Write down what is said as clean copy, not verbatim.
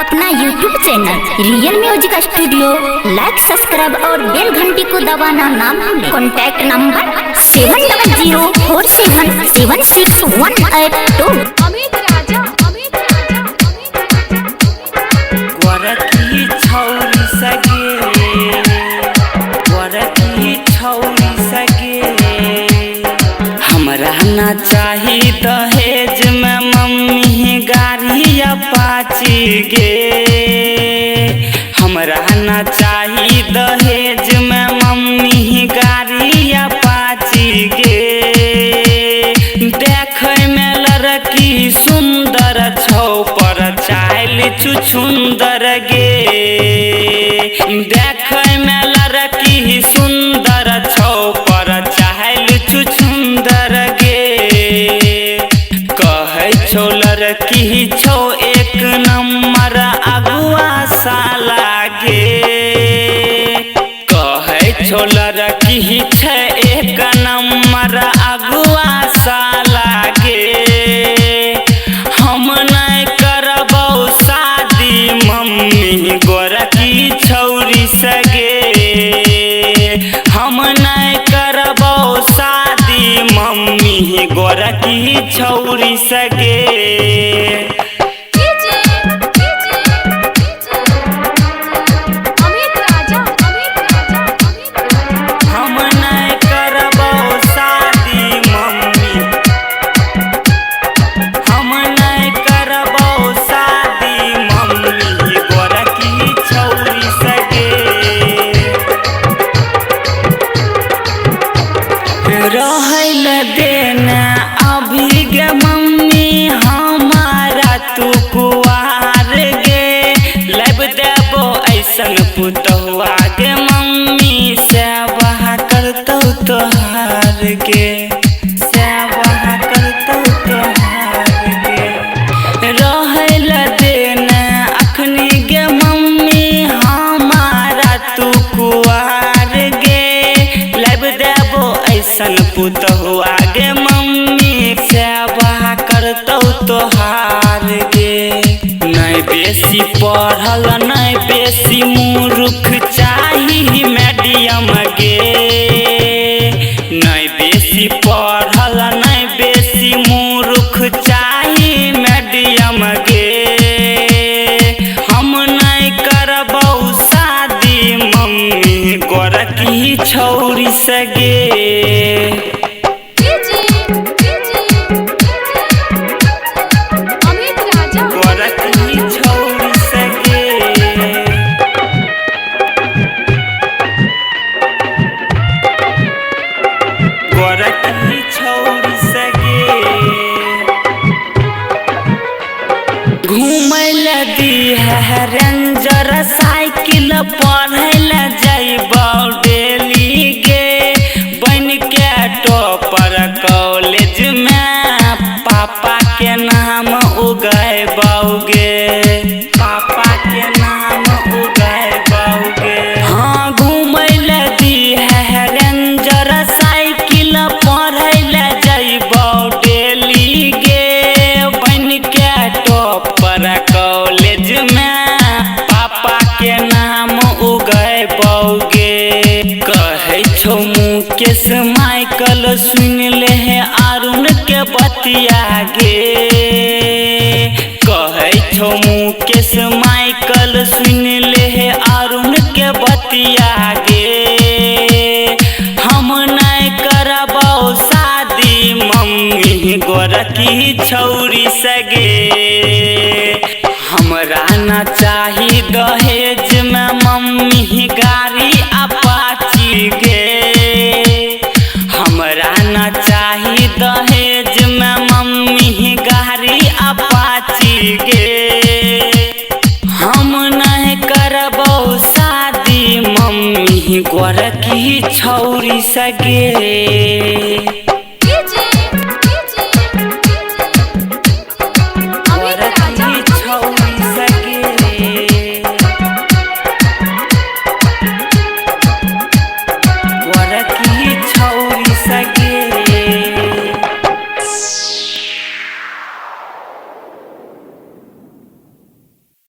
अपना YouTube channel real music studio like subscribe और bell घंटी को दबाना ना भूलें। Contact number 7004776182। अमित राजा गोरखी छौरी सगे हमरा ना चाही दहेज में मम्मी गाड़ी अपाची गे। हमरा ना चाही दहेज में मम्मी गाड़ी अपाची गे। देखे में लड़की सुंदर छौ पर चाल छुछुंदर गे। देखे में लड़की सुंदर छौ पर चाल छुछुंदर गे। कहे छौ लड़की छौ एक नंबर अगुआ साला गे। कहे छौ लड़की छै एक नंबर अगुआ साला गे। हम नहीं करबौ शादी मम्मी गोरखी छौरी सगे। हम नहीं करबौ शादी मम्मी गोरखी छौरी सगे। अमित राजा हम नहीं करबौ शादी मम्मी। हम नहीं करबौ शादी मम्मी गोरखी छौरी सगे। रहल देना अभी गे मम्मी हमारा तू कुआर गे। लब देबो ऐसन पुतहुआ गे मम्मी सेवा करतौ तोहार गे। सेवा करतौ तोहार गे। रहल देना अखनी गे मम्मी हमारा तू कुआर गे। लब देबो ऐसन पुतहुआ गे मम्मी सेवा करतौ तोहार गे। नहीं बेसी पढ़ल नहीं बेसी मूर्ख चाही मीडियम गे। नहीं बेसी पढ़ल नहीं बेसी मूर्ख चाही मीडियम गे। हम नहीं करबौ शादी मम्मी गोरखी छौरी सगे। अमित राजा गोरखी छौरी सगे। गोरखी छौरी सगे। घूमैल दी है रेंजर साइकिल पढ़ैल जइबौ डेली गे। बन के टॉपर कॉलेज में पापा के नाम उगैबौगे। पापा के नाम उगैबौगे। हाँ घूमैल दी है रेंजर साइकिल पढ़ैल जइबौ डेली गे। बन के टॉपर कॉलेज में पापा के नाम उगैबौगे। कहे छौ मुकेश माइकल सुन ले है अरुण के बतिया गे। कहे छौ मुकेश माइकल सुन ले है अरुण के बतिया गे। हम नहीं करबौ शादी मम्मी गोरखी छौरी सगे। हमरा ना चाही दहेज में मम्मी गाड़ी अपाची गे। हमरा ना चाही दहेज में मम्मी गाड़ी अपाची गे। हम नहीं करबौ शादी मम्मी गोरखी छौरी सगे।